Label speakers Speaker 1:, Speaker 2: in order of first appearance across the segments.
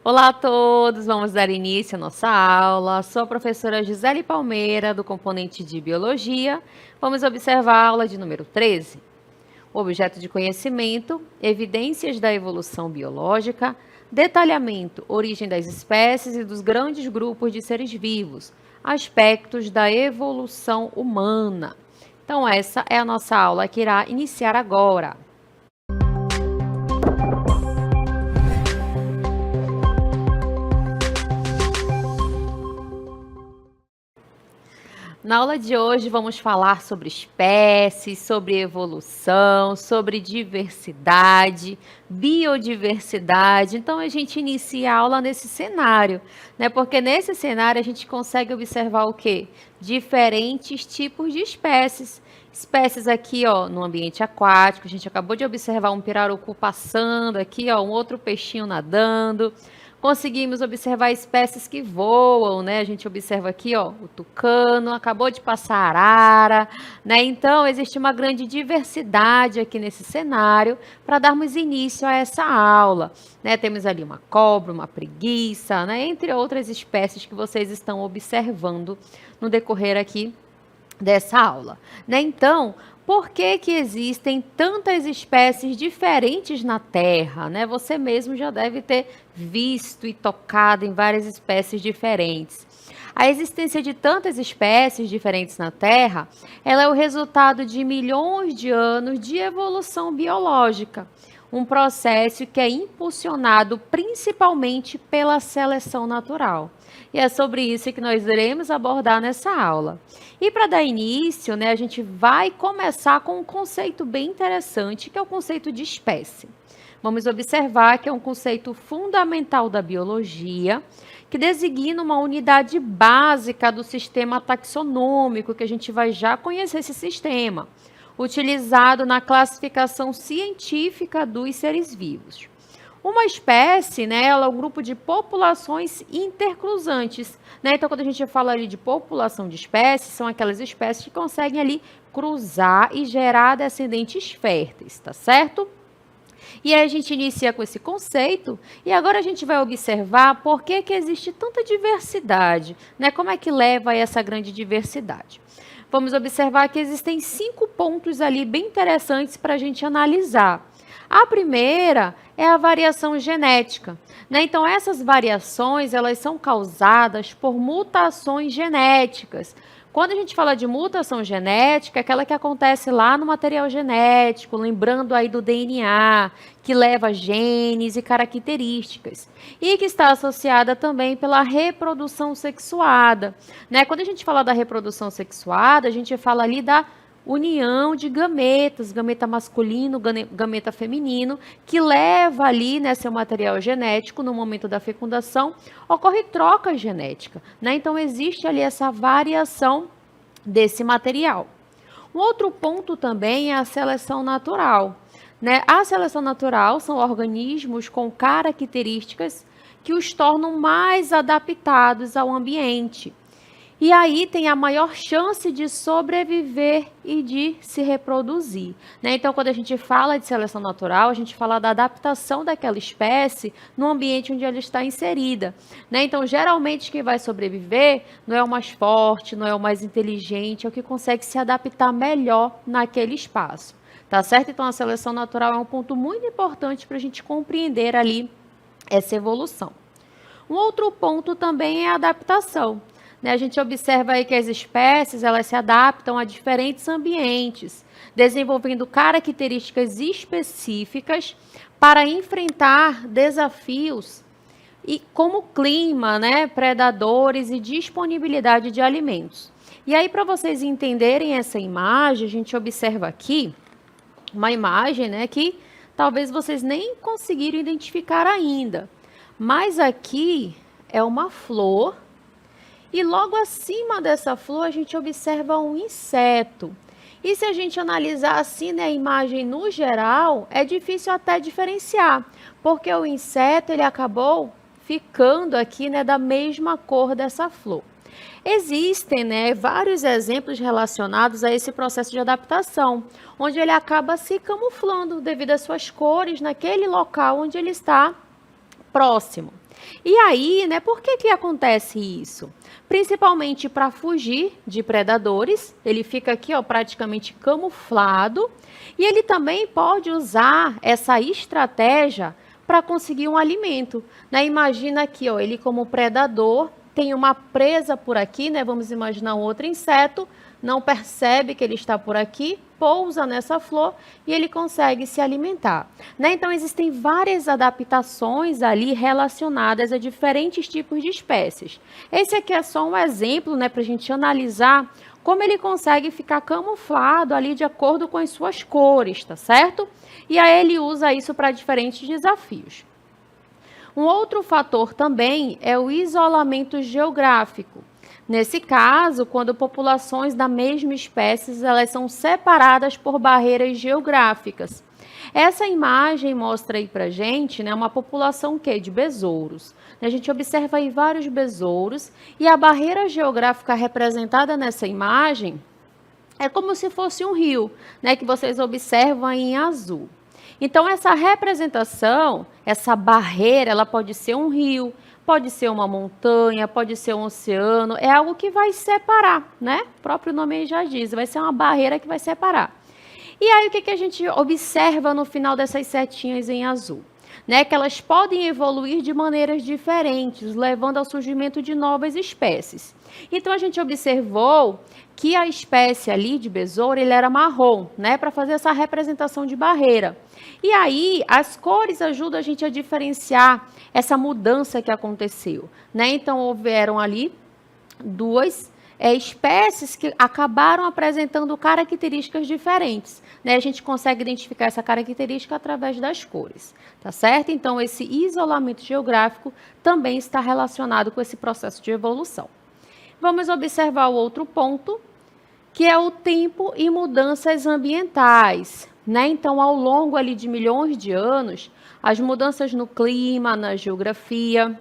Speaker 1: Olá a todos, vamos dar início à nossa aula. Sou a professora Gisele Palmeira, do componente de Biologia. Vamos observar a aula de número 13. Objeto de conhecimento, evidências da evolução biológica, detalhamento, origem das espécies e dos grandes grupos de seres vivos, aspectos da evolução humana. Então, essa é a nossa aula que irá iniciar agora. Na aula de hoje vamos falar sobre espécies, sobre evolução, sobre diversidade, biodiversidade. Então a gente inicia a aula nesse cenário, né? Porque nesse cenário a gente consegue observar o quê? Diferentes tipos de espécies. Espécies aqui, ó, no ambiente aquático. A gente acabou de observar um pirarucu passando aqui, ó, um outro peixinho nadando. Conseguimos observar espécies que voam, né? A gente observa aqui, ó, o tucano, acabou de passar a arara, né? Então, existe uma grande diversidade aqui nesse cenário para darmos início a essa aula, né? Temos ali uma cobra, uma preguiça, né? Entre outras espécies que vocês estão observando no decorrer aqui dessa aula, né? Então, por que que existem tantas espécies diferentes na Terra, né? Você mesmo já deve ter visto e tocado em várias espécies diferentes. A existência de tantas espécies diferentes na Terra, ela é o resultado de milhões de anos de evolução biológica, um processo que é impulsionado principalmente pela seleção natural. E é sobre isso que nós iremos abordar nessa aula. E para dar início, né, a gente vai começar com um conceito bem interessante, que é o conceito de espécie. Vamos observar que é um conceito fundamental da biologia, que designa uma unidade básica do sistema taxonômico, que a gente vai já conhecer esse sistema, utilizado na classificação científica dos seres vivos. Uma espécie, né, ela é um grupo de populações intercruzantes, né? Então, quando a gente fala ali de população de espécies, são aquelas espécies que conseguem ali cruzar e gerar descendentes férteis, tá certo? E aí a gente inicia com esse conceito e agora a gente vai observar por que que existe tanta diversidade, né? Como é que leva a essa grande diversidade? Vamos observar que existem 5 pontos ali bem interessantes para a gente analisar. A primeira é a variação genética, né? Então, essas variações, elas são causadas por mutações genéticas. Quando a gente fala de mutação genética, é aquela que acontece lá no material genético, lembrando aí do DNA, que leva genes e características, e que está associada também pela reprodução sexuada, né? Quando a gente fala da reprodução sexuada, a gente fala ali da união de gametas, gameta masculino, gameta feminino, que leva ali, né, seu material genético, no momento da fecundação, ocorre troca genética, né? Então, existe ali essa variação desse material. Um outro ponto também é a seleção natural, né? A seleção natural são organismos com características que os tornam mais adaptados ao ambiente. E aí tem a maior chance de sobreviver e de se reproduzir, né? Então, quando a gente fala de seleção natural, a gente fala da adaptação daquela espécie no ambiente onde ela está inserida, né? Então, geralmente, quem vai sobreviver não é o mais forte, não é o mais inteligente, é o que consegue se adaptar melhor naquele espaço, tá certo? Então, a seleção natural é um ponto muito importante para a gente compreender ali essa evolução. Um outro ponto também é a adaptação. A gente observa aí que as espécies elas se adaptam a diferentes ambientes, desenvolvendo características específicas para enfrentar desafios e como clima, né, predadores e disponibilidade de alimentos. E aí, para vocês entenderem essa imagem, a gente observa aqui uma imagem, né, que talvez vocês nem conseguiram identificar ainda, mas aqui é uma flor. E logo acima dessa flor, a gente observa um inseto. E se a gente analisar assim, né, a imagem no geral, é difícil até diferenciar, porque o inseto ele acabou ficando aqui, né, da mesma cor dessa flor. Existem, né, vários exemplos relacionados a esse processo de adaptação, onde ele acaba se camuflando devido às suas cores naquele local onde ele está próximo. E aí, né, por que acontece isso? Principalmente para fugir de predadores, ele fica aqui, ó, praticamente camuflado, e ele também pode usar essa estratégia para conseguir um alimento, né? Imagina aqui, ó, ele como predador, tem uma presa por aqui, né? Vamos imaginar um outro inseto, não percebe que ele está por aqui, pousa nessa flor e ele consegue se alimentar, né? Então existem várias adaptações ali relacionadas a diferentes tipos de espécies. Esse aqui é só um exemplo, né, para a gente analisar como ele consegue ficar camuflado ali de acordo com as suas cores, tá certo? E aí ele usa isso para diferentes desafios. Um outro fator também é o isolamento geográfico. Nesse caso, quando populações da mesma espécie elas são separadas por barreiras geográficas. Essa imagem mostra aí para gente, né, uma população de besouros. A gente observa aí vários besouros e a barreira geográfica representada nessa imagem é como se fosse um rio, né, que vocês observam aí em azul. Então, essa representação, essa barreira, ela pode ser um rio, pode ser uma montanha, pode ser um oceano, é algo que vai separar, né? O próprio nome aí já diz, vai ser uma barreira que vai separar. E aí, o que a gente observa no final dessas setinhas em azul? Né, que elas podem evoluir de maneiras diferentes, levando ao surgimento de novas espécies. Então, a gente observou que a espécie ali de besouro, ele era marrom, né, para fazer essa representação de barreira. E aí, as cores ajudam a gente a diferenciar essa mudança que aconteceu, né? Então, houveram ali duas espécies que acabaram apresentando características diferentes, né? A gente consegue identificar essa característica através das cores, tá certo? Então, esse isolamento geográfico também está relacionado com esse processo de evolução. Vamos observar o outro ponto, que é o tempo e mudanças ambientais, né? Então, ao longo ali de milhões de anos, as mudanças no clima, na geografia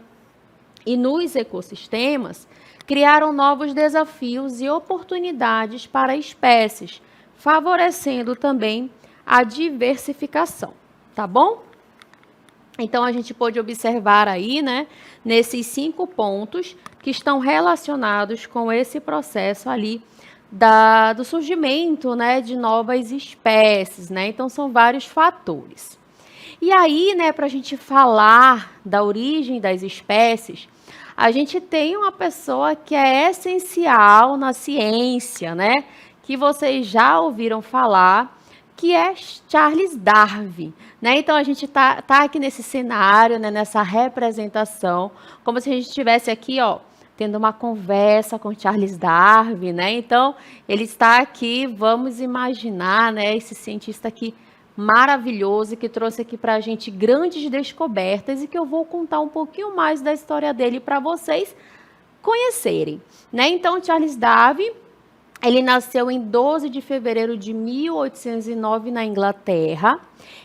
Speaker 1: e nos ecossistemas criaram novos desafios e oportunidades para espécies, favorecendo também a diversificação, tá bom? Então, a gente pode observar aí, né, nesses 5 pontos que estão relacionados com esse processo ali do surgimento, né, de novas espécies, né? Então, são vários fatores. E aí, né, para a gente falar da origem das espécies, a gente tem uma pessoa que é essencial na ciência, né? Que vocês já ouviram falar, que é Charles Darwin, né? Então, a gente tá aqui nesse cenário, né, nessa representação, como se a gente estivesse aqui, ó, tendo uma conversa com Charles Darwin, né? Então, ele está aqui, vamos imaginar, né, esse cientista aqui maravilhoso que trouxe aqui para a gente grandes descobertas e que eu vou contar um pouquinho mais da história dele para vocês conhecerem, né? Então, Charles Darwin, ele nasceu em 12 de fevereiro de 1809 na Inglaterra.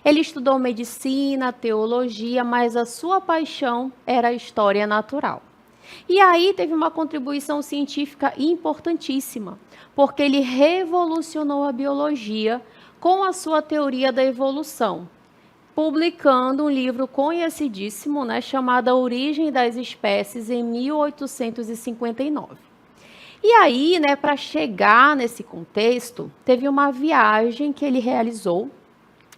Speaker 1: Ele estudou medicina, teologia, mas a sua paixão era a história natural. E aí teve uma contribuição científica importantíssima, porque ele revolucionou a biologia com a sua teoria da evolução, publicando um livro conhecidíssimo, né, chamado A Origem das Espécies, em 1859. E aí, né, para chegar nesse contexto, teve uma viagem que ele realizou,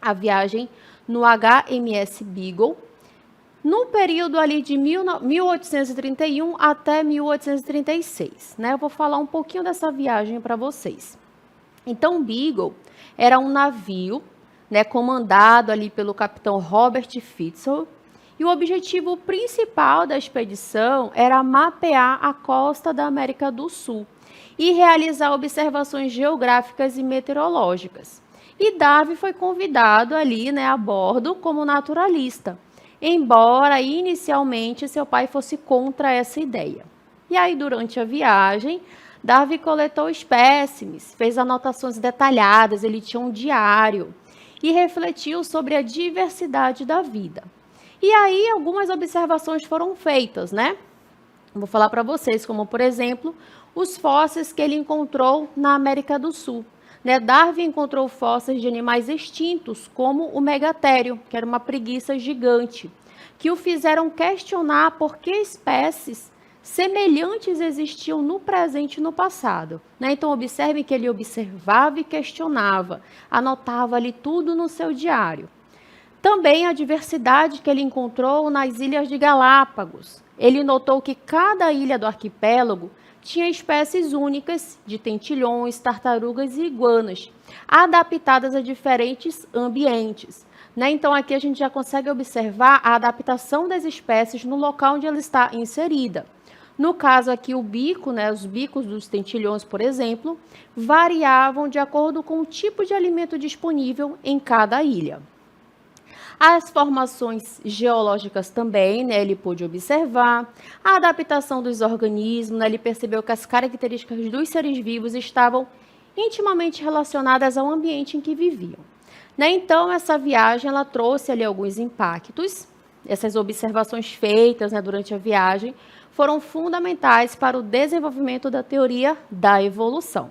Speaker 1: a viagem no HMS Beagle, no período ali de 1831 até 1836. Né? Eu vou falar um pouquinho dessa viagem para vocês. Então, o Beagle era um navio, né, comandado ali pelo capitão Robert Fitzroy, e o objetivo principal da expedição era mapear a costa da América do Sul e realizar observações geográficas e meteorológicas. E Darwin foi convidado ali, né, a bordo como naturalista, embora inicialmente seu pai fosse contra essa ideia. E aí, durante a viagem, Darwin coletou espécimes, fez anotações detalhadas, ele tinha um diário e refletiu sobre a diversidade da vida. E aí algumas observações foram feitas, né? Vou falar para vocês, como por exemplo, os fósseis que ele encontrou na América do Sul. Né? Darwin encontrou fósseis de animais extintos, como o megatério, que era uma preguiça gigante, que o fizeram questionar por que espécies semelhantes existiam no presente e no passado. Né? Então, observem que ele observava e questionava, anotava ali tudo no seu diário. Também a diversidade que ele encontrou nas ilhas de Galápagos. Ele notou que cada ilha do arquipélago tinha espécies únicas de tentilhões, tartarugas e iguanas, adaptadas a diferentes ambientes. Né? Então, aqui a gente já consegue observar a adaptação das espécies no local onde ela está inserida. No caso aqui, o bico, né, os bicos dos tentilhões, por exemplo, variavam de acordo com o tipo de alimento disponível em cada ilha. As formações geológicas também, né, ele pôde observar. A adaptação dos organismos, né, ele percebeu que as características dos seres vivos estavam intimamente relacionadas ao ambiente em que viviam. Né? Então, essa viagem ela trouxe ali alguns impactos. Essas observações feitas, né, durante a viagem foram fundamentais para o desenvolvimento da teoria da evolução.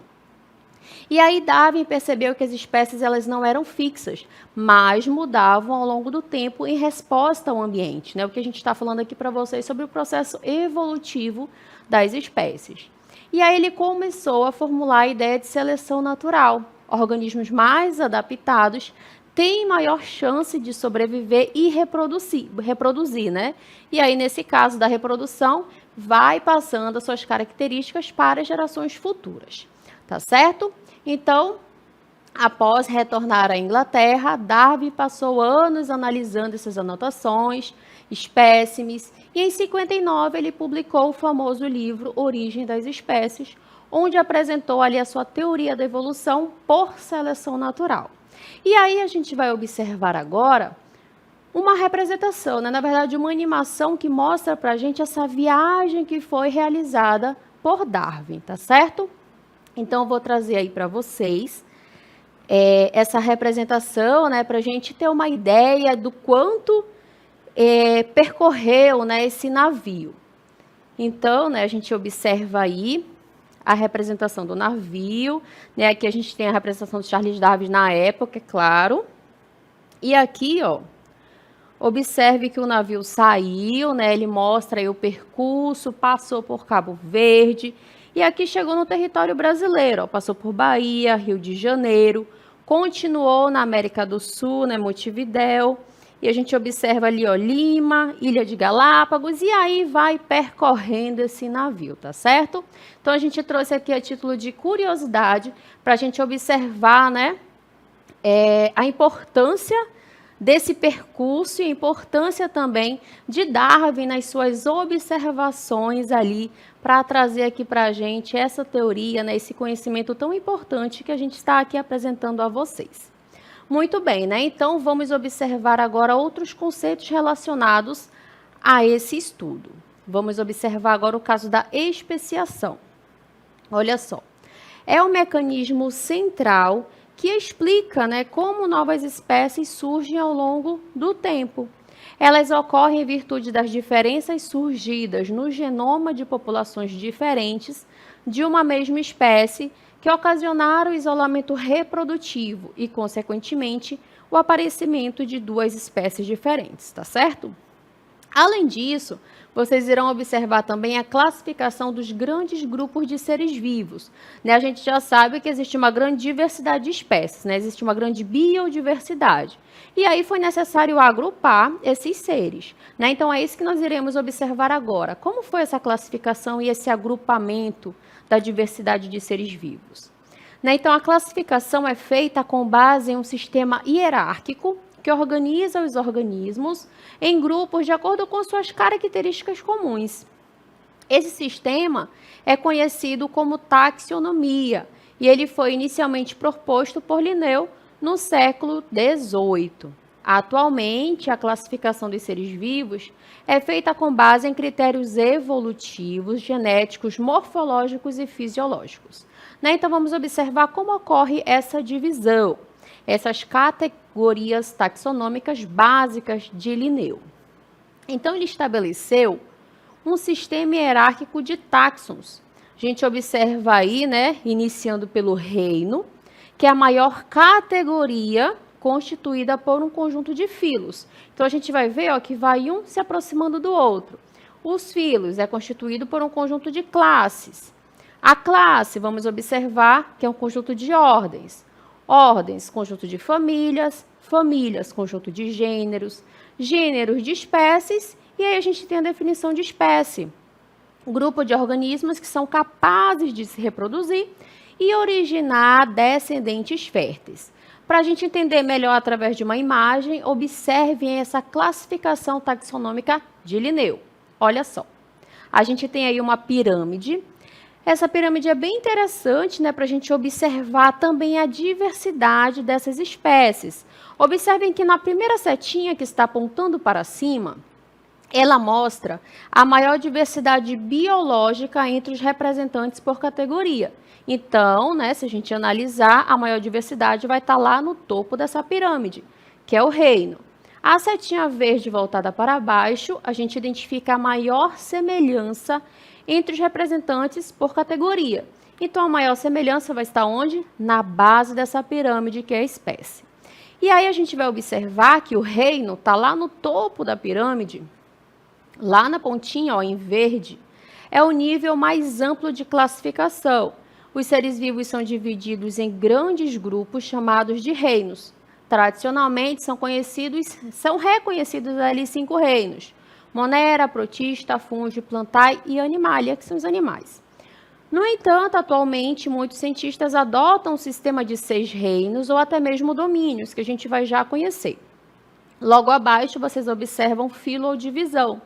Speaker 1: E aí Darwin percebeu que as espécies elas não eram fixas, mas mudavam ao longo do tempo em resposta ao ambiente. Né? O que a gente está falando aqui para vocês sobre o processo evolutivo das espécies. E aí ele começou a formular a ideia de seleção natural. Organismos mais adaptados têm maior chance de sobreviver e reproduzir, né? E aí, nesse caso da reprodução, vai passando as suas características para as gerações futuras. Tá certo? Então, após retornar à Inglaterra, Darwin passou anos analisando essas anotações, espécimes, e em 59 ele publicou o famoso livro Origem das Espécies, onde apresentou ali a sua teoria da evolução por seleção natural. E aí a gente vai observar agora uma representação, né? Na verdade, uma animação que mostra para a gente essa viagem que foi realizada por Darwin, tá certo? Então, eu vou trazer aí para vocês essa representação, né, para a gente ter uma ideia do quanto percorreu, né, esse navio. Então, né, a gente observa aí a representação do navio, né, aqui a gente tem a representação de Charles Darwin na época, é claro. E aqui, ó, observe que o navio saiu, né, ele mostra aí o percurso, passou por Cabo Verde, e aqui chegou no território brasileiro, ó, passou por Bahia, Rio de Janeiro, continuou na América do Sul, né, Montevidéu, e a gente observa ali, ó, Lima, Ilha de Galápagos, e aí vai percorrendo esse navio, tá certo? Então, a gente trouxe aqui a título de curiosidade, para a gente observar, né, a importância desse percurso e a importância também de Darwin nas suas observações ali, para trazer aqui para a gente essa teoria, né, esse conhecimento tão importante que a gente está aqui apresentando a vocês. Muito bem, né? Então, vamos observar agora outros conceitos relacionados a esse estudo. Vamos observar agora o caso da especiação. Olha só, é um mecanismo central que explica, né, como novas espécies surgem ao longo do tempo. Elas ocorrem em virtude das diferenças surgidas no genoma de populações diferentes de uma mesma espécie que ocasionaram o isolamento reprodutivo e, consequentemente, o aparecimento de duas espécies diferentes, tá certo? Além disso, vocês irão observar também a classificação dos grandes grupos de seres vivos. Né? A gente já sabe que existe uma grande diversidade de espécies, né? Existe uma grande biodiversidade. E aí foi necessário agrupar esses seres. Né? Então, é isso que nós iremos observar agora. Como foi essa classificação e esse agrupamento da diversidade de seres vivos? Né? Então, a classificação é feita com base em um sistema hierárquico que organiza os organismos em grupos de acordo com suas características comuns. Esse sistema é conhecido como taxonomia e ele foi inicialmente proposto por Linneu no século XVIII. Atualmente, a classificação dos seres vivos é feita com base em critérios evolutivos, genéticos, morfológicos e fisiológicos. Né? Então, vamos observar como ocorre essa divisão, essas categorias taxonômicas básicas de Linneu. Então, ele estabeleceu um sistema hierárquico de táxons. A gente observa aí, né, iniciando pelo reino, que é a maior categoria constituída por um conjunto de filos. Então, a gente vai ver, ó, que vai um se aproximando do outro. Os filos é constituído por um conjunto de classes. A classe, vamos observar, que é um conjunto de ordens. Ordens, conjunto de famílias, famílias, conjunto de gêneros, gêneros de espécies, e aí a gente tem a definição de espécie. Grupo de organismos que são capazes de se reproduzir e originar descendentes férteis. Para a gente entender melhor através de uma imagem, observem essa classificação taxonômica de Linneu. Olha só, a gente tem aí uma pirâmide. Essa pirâmide é bem interessante, né, para a gente observar também a diversidade dessas espécies. Observem que na primeira setinha que está apontando para cima, ela mostra a maior diversidade biológica entre os representantes por categoria. Então, né, se a gente analisar, a maior diversidade vai estar lá no topo dessa pirâmide, que é o reino. A setinha verde voltada para baixo, a gente identifica a maior semelhança entre os representantes por categoria. Então, a maior semelhança vai estar onde? Na base dessa pirâmide, que é a espécie. E aí a gente vai observar que o reino está lá no topo da pirâmide, lá na pontinha, ó, em verde, é o nível mais amplo de classificação. Os seres vivos são divididos em grandes grupos chamados de reinos. Tradicionalmente são reconhecidos ali 5 reinos: Monera, Protista, Fungi, Plantae e Animalia, que são os animais. No entanto, atualmente, muitos cientistas adotam um sistema de 6 reinos ou até mesmo domínios, que a gente vai já conhecer. Logo abaixo, vocês observam filo ou divisão.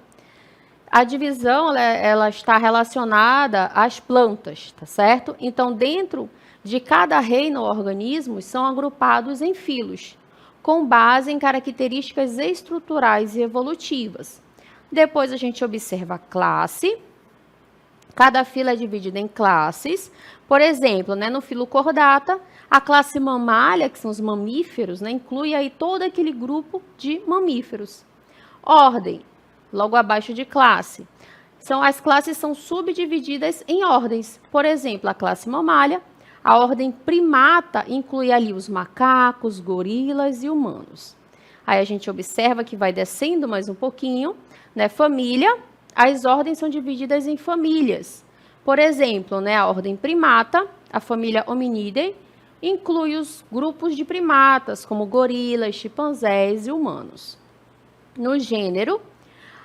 Speaker 1: A divisão ela está relacionada às plantas, tá certo? Então, dentro de cada reino ou organismo, são agrupados em filos, com base em características estruturais e evolutivas. Depois, a gente observa a classe. Cada filo é dividido em classes. Por exemplo, né, no filo Chordata, a classe Mammalia, que são os mamíferos, né, inclui aí todo aquele grupo de mamíferos. Ordem, logo abaixo de classe. As classes são subdivididas em ordens. Por exemplo, a classe Mammalia, a ordem Primata inclui ali os macacos, gorilas e humanos. Aí a gente observa que vai descendo mais um pouquinho, né? Família, as ordens são divididas em famílias. Por exemplo, né, a ordem Primata, a família Hominidae, inclui os grupos de primatas, como gorilas, chimpanzés e humanos. No gênero,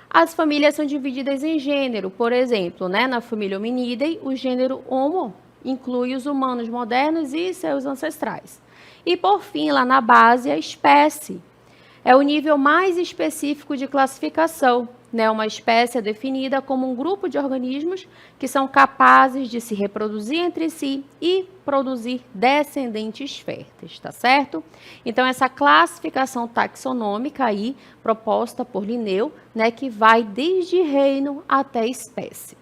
Speaker 1: as famílias são divididas em gênero. Por exemplo, né, na família Hominidae, o gênero Homo inclui os humanos modernos e seus ancestrais. E, por fim, lá na base, a espécie. É o nível mais específico de classificação, né? Uma espécie é definida como um grupo de organismos que são capazes de se reproduzir entre si e produzir descendentes férteis, tá certo? Então, essa classificação taxonômica aí, proposta por Linneu, né, que vai desde reino até espécie.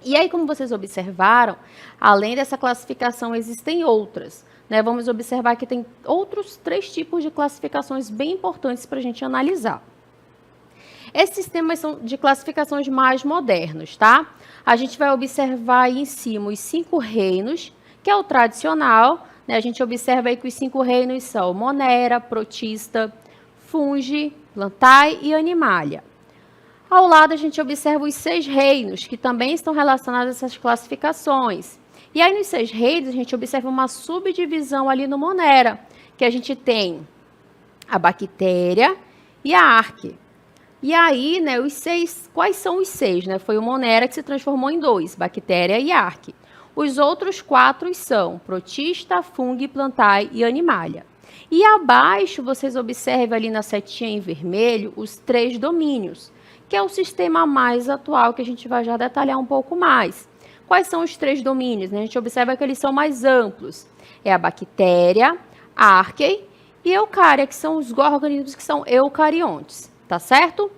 Speaker 1: E aí, como vocês observaram, além dessa classificação, existem outras. Vamos observar que tem outros 3 tipos de classificações bem importantes para a gente analisar. Esses sistemas são de classificações mais modernos, tá? A gente vai observar aí em cima os 5 reinos, que é o tradicional, né? A gente observa aí que os 5 reinos são Monera, Protista, Fungi, Plantae e Animalia. Ao lado, a gente observa os 6 reinos, que também estão relacionados a essas classificações. E aí, nos 6 reinos, a gente observa uma subdivisão ali no Monera, que a gente tem a bactéria e a arque. E aí, né, os 6, quais são os 6? Né? Foi o Monera que se transformou em 2, bactéria e arque. Os outros 4 são Protista, Fungi, Plantae e Animalia. E abaixo, vocês observam ali na setinha em vermelho, os 3 domínios, que é o sistema mais atual, que a gente vai já detalhar um pouco mais. Quais são os 3 domínios? A gente observa que eles são mais amplos. É a bactéria, a arqueia e eucária, que são os organismos que são eucariontes, tá certo?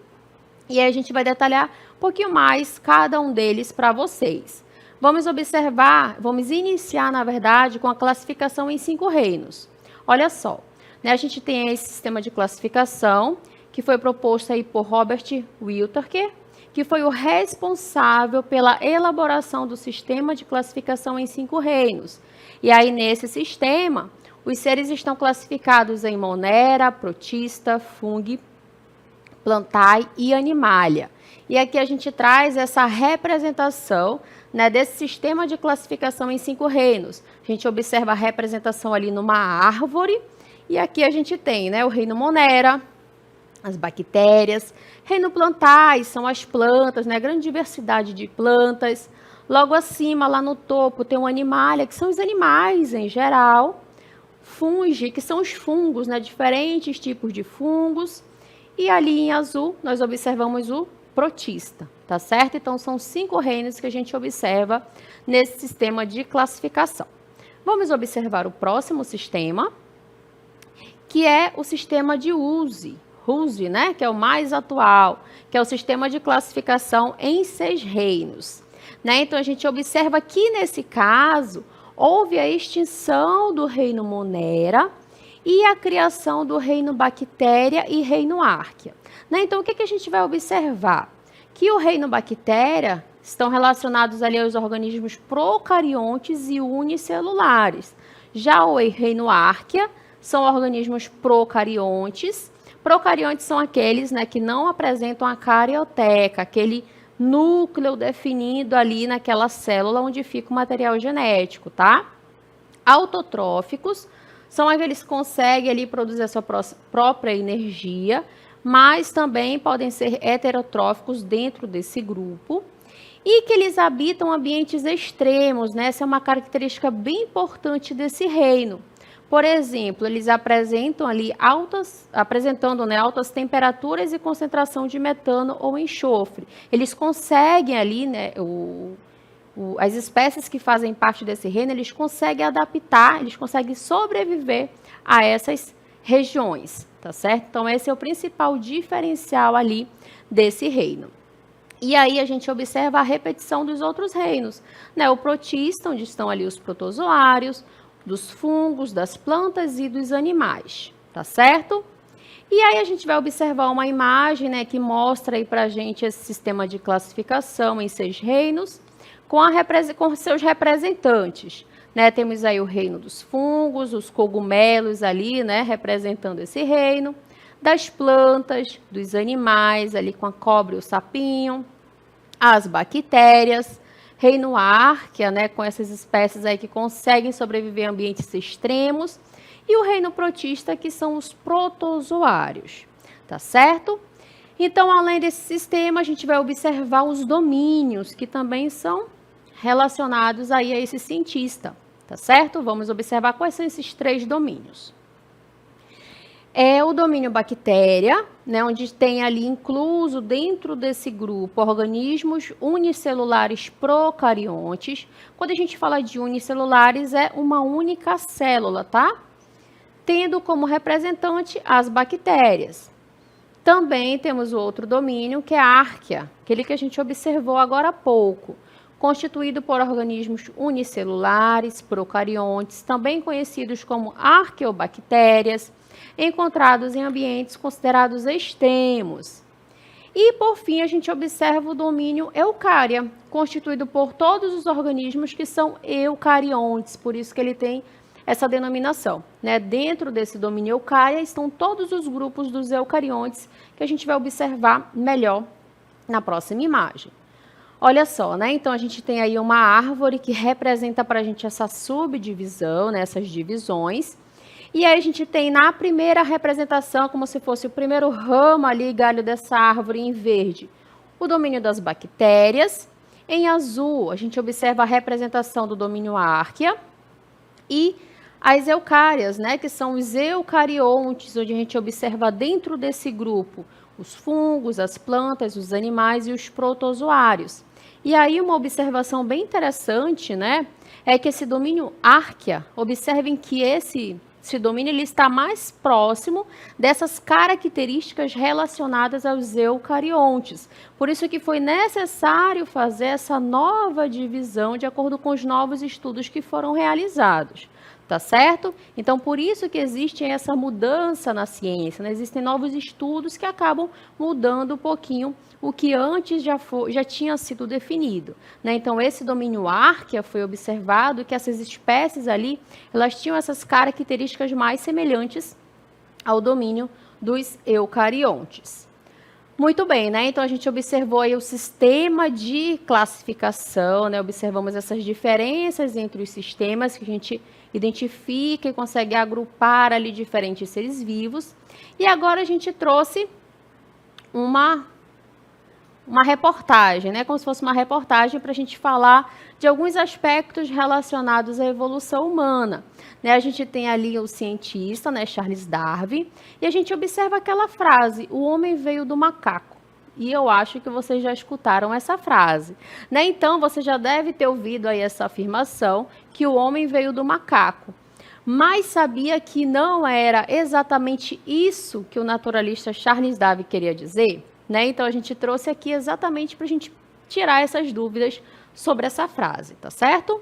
Speaker 1: E aí a gente vai detalhar um pouquinho mais cada um deles para vocês. Vamos iniciar, na verdade, com a classificação em 5 reinos. Olha só, né, a gente tem esse sistema de classificação, que foi proposto aí por Robert Whittaker, que foi o responsável pela elaboração do sistema de classificação em 5 reinos. E aí, nesse sistema, os seres estão classificados em Monera, Protista, Fungi, Plantae e Animalia. E aqui a gente traz essa representação, né, desse sistema de classificação em 5 reinos. A gente observa a representação ali numa árvore, e aqui a gente tem, né, o reino Monera, as bactérias, reino Plantae, são as plantas, né, grande diversidade de plantas. Logo acima, lá no topo, tem o Animalia, que são os animais em geral. Fungi, que são os fungos, né, diferentes tipos de fungos. E ali em azul, nós observamos o Protista, tá certo? Então, são 5 reinos que a gente observa nesse sistema de classificação. Vamos observar o próximo sistema, que é o sistema de Ruse, né, que é o mais atual, que é o sistema de classificação em 6 reinos. Né? Então, a gente observa que, nesse caso, houve a extinção do reino Monera e a criação do reino Bactéria e reino Arquea. Né? Então, o que a gente vai observar? Que o reino Bactéria estão relacionados ali aos organismos procariontes e unicelulares. Já o reino Arquea são organismos procariontes. Procariontes são aqueles, né, que não apresentam a carioteca, aquele núcleo definido ali naquela célula onde fica o material genético, tá? Autotróficos são aqueles que conseguem ali produzir a sua própria energia, mas também podem ser heterotróficos dentro desse grupo, e que eles habitam ambientes extremos, né? Essa é uma característica bem importante desse reino. Por exemplo, eles apresentam ali altas temperaturas e concentração de metano ou enxofre. Eles conseguem ali, né, as espécies que fazem parte desse reino, eles conseguem adaptar, eles conseguem sobreviver a essas regiões, tá certo? Então, esse é o principal diferencial ali desse reino. E aí a gente observa a repetição dos outros reinos, né? O Protista, onde estão ali os protozoários, dos fungos, das plantas e dos animais, tá certo? E aí a gente vai observar uma imagem, né, que mostra aí pra gente esse sistema de classificação em 6 reinos, com seus representantes, né? Temos aí o reino dos fungos, os cogumelos ali, né, representando esse reino, das plantas, dos animais, ali com a cobra e o sapinho, as bactérias, reino Arquea, né, com essas espécies aí que conseguem sobreviver em ambientes extremos, e o reino Protista, que são os protozoários, tá certo? Então, além desse sistema, a gente vai observar os domínios, que também são relacionados aí a esse cientista, tá certo? Vamos observar quais são esses 3 domínios. É o domínio bactéria, né, onde tem ali incluso dentro desse grupo organismos unicelulares procariontes. Quando a gente fala de unicelulares, é uma única célula, tá? Tendo como representante as bactérias. Também temos o outro domínio, que é a Arquea, aquele que a gente observou agora há pouco, constituído por organismos unicelulares, procariontes, também conhecidos como arqueobactérias, encontrados em ambientes considerados extremos. E, por fim, a gente observa o domínio Eucária, constituído por todos os organismos que são eucariontes, por isso que ele tem essa denominação, né? Dentro desse domínio Eucária estão todos os grupos dos eucariontes, que a gente vai observar melhor na próxima imagem. Olha só, né? Então, a gente tem aí uma árvore que representa para a gente essa subdivisão, né? Essas divisões. E aí a gente tem na primeira representação, como se fosse o primeiro ramo ali, galho dessa árvore em verde, o domínio das bactérias. Em azul, a gente observa a representação do domínio Arquea e as eucárias, né, que são os eucariontes, onde a gente observa dentro desse grupo os fungos, as plantas, os animais e os protozoários. E aí uma observação bem interessante, né, é que esse domínio Arquea, observem que esse domínio ele está mais próximo dessas características relacionadas aos eucariontes. Por isso que foi necessário fazer essa nova divisão de acordo com os novos estudos que foram realizados. Tá certo? Então, por isso que existe essa mudança na ciência, né? Existem novos estudos que acabam mudando um pouquinho o que antes já tinha sido definido, né? Então, esse domínio Archaea foi observado que essas espécies ali, elas tinham essas características mais semelhantes ao domínio dos eucariontes. Muito bem, né? Então a gente observou aí o sistema de classificação, né? Observamos essas diferenças entre os sistemas que a gente identifica e consegue agrupar ali diferentes seres vivos. E agora a gente trouxe uma reportagem, né? Como se fosse uma reportagem para a gente falar de alguns aspectos relacionados à evolução humana. Né? A gente tem ali o cientista, né, Charles Darwin, e a gente observa aquela frase: o homem veio do macaco. E eu acho que vocês já escutaram essa frase. Né? Então, você já deve ter ouvido aí essa afirmação que o homem veio do macaco. Mas sabia que não era exatamente isso que o naturalista Charles Darwin queria dizer? Né? Então, a gente trouxe aqui exatamente para a gente tirar essas dúvidas sobre essa frase, tá certo?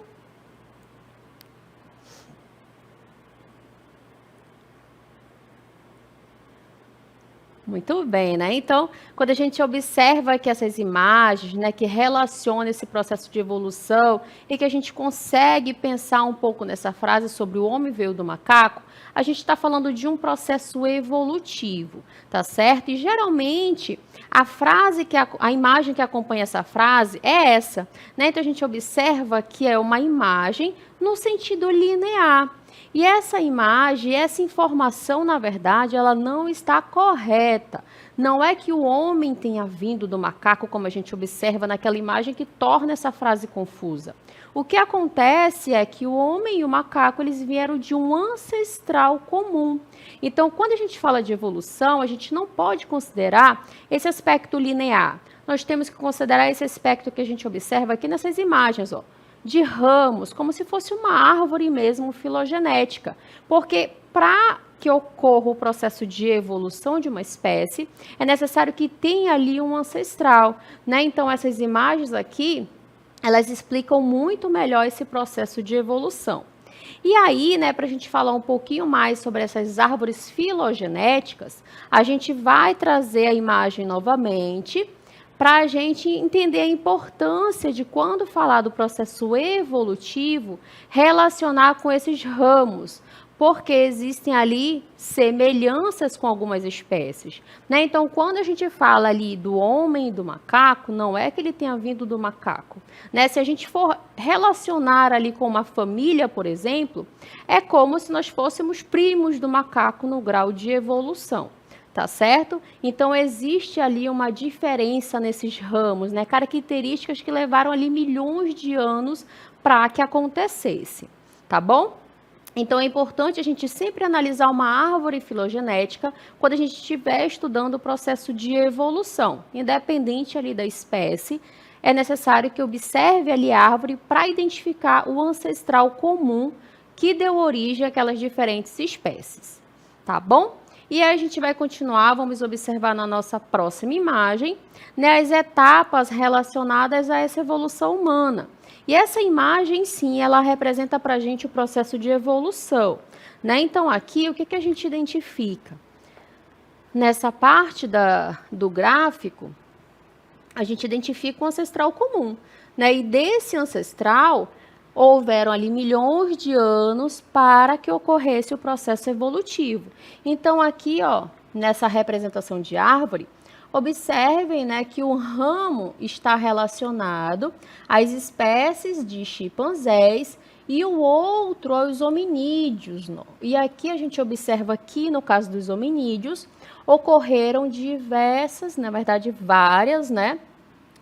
Speaker 1: Muito bem, né? Então, quando a gente observa que essas imagens, né, que relacionam esse processo de evolução e que a gente consegue pensar um pouco nessa frase sobre o homem veio do macaco, a gente está falando de um processo evolutivo, tá certo? E geralmente a frase a imagem que acompanha essa frase é essa, né? Então a gente observa que é uma imagem no sentido linear. E essa imagem, essa informação, na verdade, ela não está correta. Não é que o homem tenha vindo do macaco, como a gente observa naquela imagem, que torna essa frase confusa. O que acontece é que o homem e o macaco, eles vieram de um ancestral comum. Então, quando a gente fala de evolução, a gente não pode considerar esse aspecto linear. Nós temos que considerar esse aspecto que a gente observa aqui nessas imagens, ó, de ramos, como se fosse uma árvore mesmo filogenética. Porque para que ocorra o processo de evolução de uma espécie, é necessário que tenha ali um ancestral, né? Então, essas imagens aqui, elas explicam muito melhor esse processo de evolução. E aí, né, para a gente falar um pouquinho mais sobre essas árvores filogenéticas, a gente vai trazer a imagem novamente, para a gente entender a importância de, quando falar do processo evolutivo, relacionar com esses ramos, porque existem ali semelhanças com algumas espécies. Né? Então, quando a gente fala ali do homem e do macaco, não é que ele tenha vindo do macaco. Né? Se a gente for relacionar ali com uma família, por exemplo, é como se nós fôssemos primos do macaco no grau de evolução. Tá certo? Então, existe ali uma diferença nesses ramos, né? Características que levaram ali milhões de anos para que acontecesse, tá bom? Então, é importante a gente sempre analisar uma árvore filogenética quando a gente estiver estudando o processo de evolução. Independente ali da espécie, é necessário que observe ali a árvore para identificar o ancestral comum que deu origem àquelas diferentes espécies, tá bom? E aí a gente vai continuar, vamos observar na nossa próxima imagem, né, as etapas relacionadas a essa evolução humana. E essa imagem, sim, ela representa para a gente o processo de evolução. Né? Então, aqui, o que a gente identifica? Nessa parte do gráfico, a gente identifica um ancestral comum. Né? E desse ancestral, houveram ali milhões de anos para que ocorresse o processo evolutivo. Então, aqui, ó, nessa representação de árvore, observem, né, que o ramo está relacionado às espécies de chimpanzés e o outro aos hominídeos. E aqui a gente observa que, no caso dos hominídeos, ocorreram diversas, na verdade, várias, né,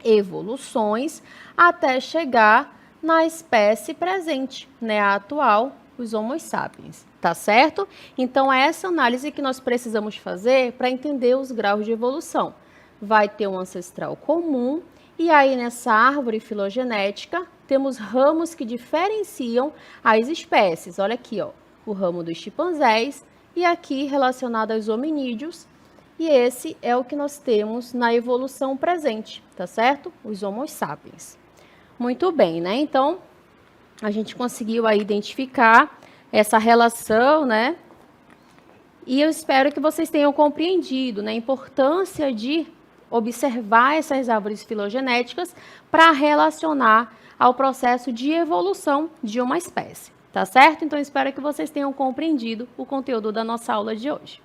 Speaker 1: evoluções até chegar na espécie presente, né, a atual, os Homo sapiens, tá certo? Então, é essa análise que nós precisamos fazer para entender os graus de evolução. Vai ter um ancestral comum, e aí nessa árvore filogenética, temos ramos que diferenciam as espécies. Olha aqui, ó, o ramo dos chimpanzés, e aqui relacionado aos hominídeos, e esse é o que nós temos na evolução presente, tá certo? Os Homo sapiens. Muito bem, né? Então, a gente conseguiu aí identificar essa relação, né? E eu espero que vocês tenham compreendido, né, a importância de observar essas árvores filogenéticas para relacionar ao processo de evolução de uma espécie, tá certo? Então, espero que vocês tenham compreendido o conteúdo da nossa aula de hoje.